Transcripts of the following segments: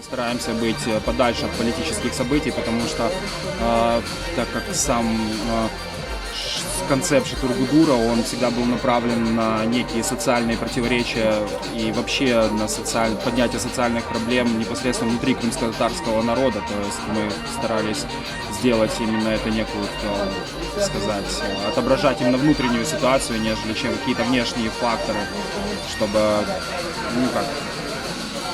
Мы стараемся быть подальше от политических событий, потому что, так как сам концепт Шатургудура, он всегда был направлен на некие социальные противоречия и вообще на поднятие социальных проблем непосредственно внутри крымско-татарского народа. То есть мы старались сделать именно это некую, так сказать, отображать именно внутреннюю ситуацию, нежели чем какие-то внешние факторы, чтобы,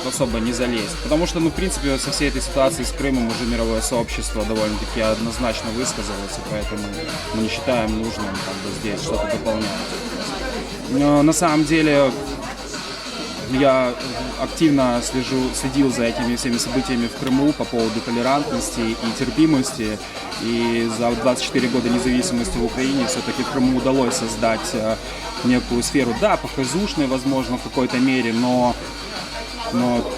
особо не залезть. Потому что, в принципе, со всей этой ситуацией с Крымом уже мировое сообщество довольно-таки однозначно высказалось, и поэтому мы не считаем нужным здесь что-то дополнять. Но на самом деле я активно следил за этими всеми событиями в Крыму по поводу толерантности и терпимости. И за 24 года независимости в Украине все-таки в Крыму удалось создать некую сферу, да, показушной, возможно, в какой-то мере, но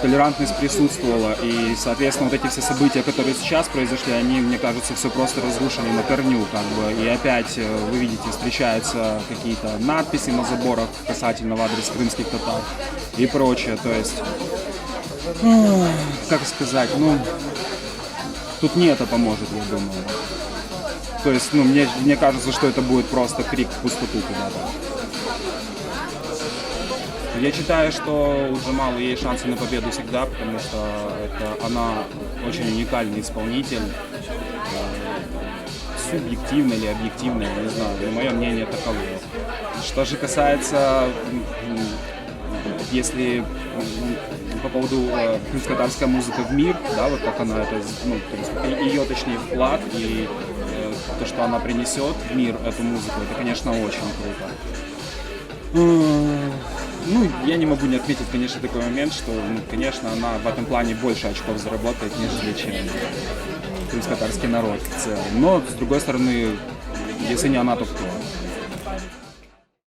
толерантность присутствовала, и, соответственно, вот эти все события, которые сейчас произошли, они, мне кажется, все просто разрушили на корню, и опять, вы видите, встречаются какие-то надписи на заборах касательно в адрес крымских татар и прочее, то есть, как сказать, тут не это поможет, я думаю. То есть, мне кажется, что это будет просто крик в пустоту куда-то. Я считаю, что у Джамалы есть шансы на победу всегда, потому что она очень уникальный исполнитель, субъективно или объективно, я не знаю, но мое мнение таково. Что же касается, если по поводу крымско-татарской музыки в мир, да, вот как она это, ее, точнее, вклад и то, что она принесет в мир эту музыку, это, конечно, очень круто. Я не могу не отметить, конечно, такой момент, что, конечно, она в этом плане больше очков заработает, нежели чем крымско-татарский народ в целом. Но, с другой стороны, если не она, то кто?